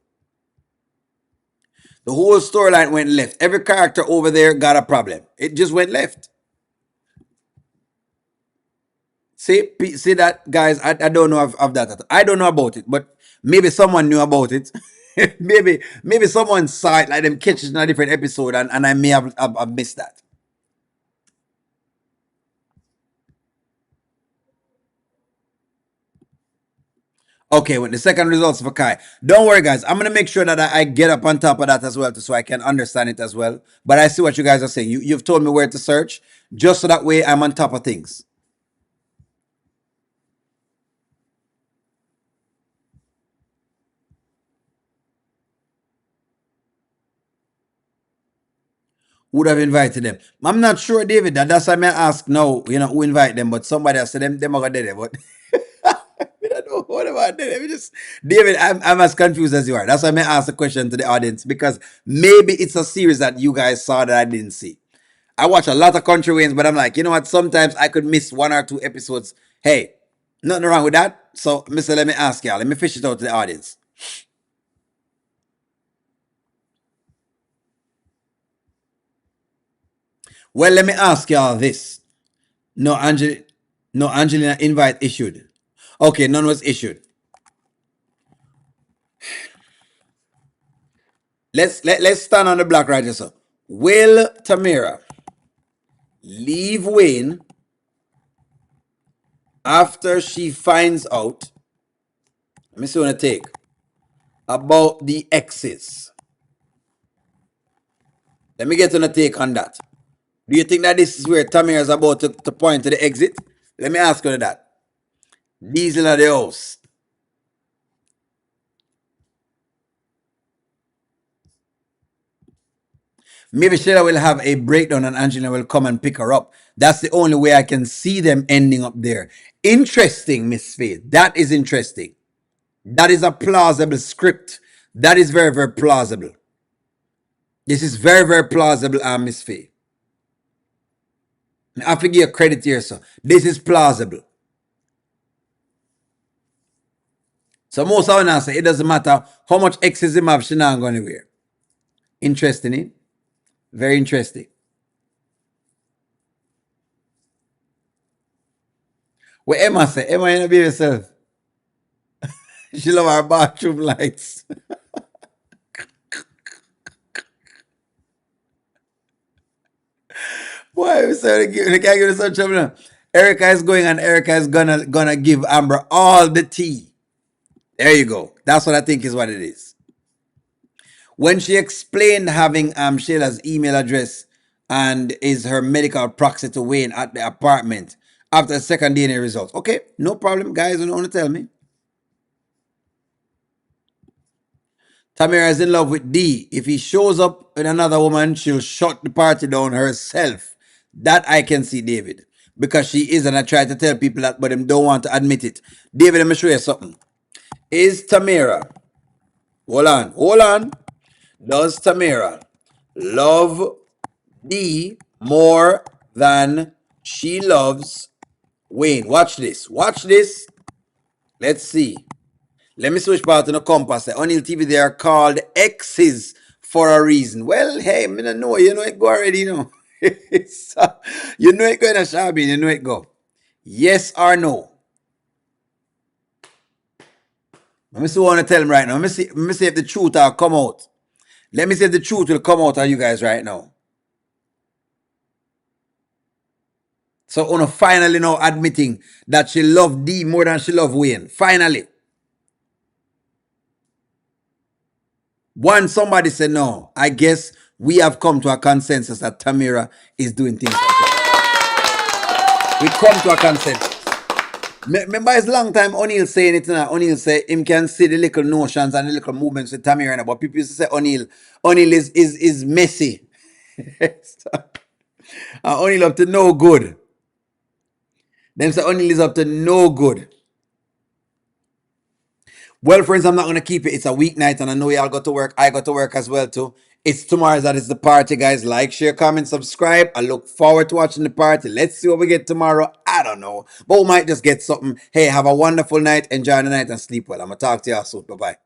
The whole storyline went left. Every character over there got a problem. It just went left. See that, guys? I don't know of that. I don't know about it, but maybe someone knew about it. maybe someone saw it, like them catch it in a different episode, and I may have missed that. Okay, with the second results for Kai. Don't worry, guys. I'm gonna make sure that I get up on top of that as well, so I can understand it as well. But I see what you guys are saying. You've told me where to search, just so that way I'm on top of things. Would have invited them. I'm not sure, David. That's why I ask now, who invite them, but somebody has said them are there. But I What about that? Let me just, David, I'm as confused as you are. That's why I ask the question to the audience because maybe it's a series that you guys saw that I didn't see. I watch a lot of Country Waynes, but I'm like, you know what? Sometimes I could miss one or two episodes. Hey, nothing wrong with that. So, Mister, let me ask y'all. Let me fish it out to the audience. Well, let me ask y'all this. No, no, Angelina invite issued. Okay, none was issued. Let's stand on the block right here. So, will Tamira leave Wayne after she finds out? Let me see what I take about the exes. Let me get on a take on that. Do you think that this is where Tamira is about to point to the exit? Let me ask you that. Diesel of the house. Maybe Sheila will have a breakdown and Angelina will come and pick her up. That's the only way I can see them ending up there. Interesting, Miss Faith. That is interesting. That is a plausible script. That is very, very plausible. This is very, very plausible, Miss Faith. I have to give you credit here, sir. This is plausible. So most of us say it doesn't matter how much exes have, she not going anywhere. Interesting, eh? Very interesting. What Emma say? Emma ain't be herself. She love her bathroom lights. Why we say they can't give us some trouble now? Erica is going and Erica is gonna give Amber all the tea. There you go. That's what I think is what it is. When she explained having Shayla's email address and is her medical proxy to Wayne at the apartment after the second DNA results. Okay, no problem, guys. You don't want to tell me. Tamira is in love with D. If he shows up with another woman, she'll shut the party down herself. That I can see, David. Because she is, and I try to tell people that, but them don't want to admit it. David, let me show you something. Is Tamira, hold on. Does Tamira love D more than she loves Wayne? Watch this. Watch this. Let's see. Let me switch back to the compass. The O'Neill TV, they are called X's for a reason. Well, hey, I don't know. You know it go already, you know. You know it go in a shabby. You know it go. Yes or no? Let me see what I want to tell him right now. Let me see if the truth will come out. Let me see if the truth will come out of you guys right now. So Una finally now admitting that she loved D more than she loved Wayne. Finally. Once somebody said no, I guess we have come to a consensus that Tamira is doing things okay. We come to a consensus. Remember it's long time O'Neill saying it now. O'Neill say him can see the little notions and the little movements with Tamira now. But people used to say O'Neill is messy. O'Neill up to no good. Them say O'Neill is up to no good. Well, friends, I'm not going to keep it. It's a weeknight and I know y'all got to work. I got to work as well too. It's tomorrow that is the party, guys. Like, share, comment, subscribe. I look forward to watching the party. Let's see what we get tomorrow. I don't know. But we might just get something. Hey, have a wonderful night. Enjoy the night and sleep well. I'm going to talk to y'all soon. Bye-bye.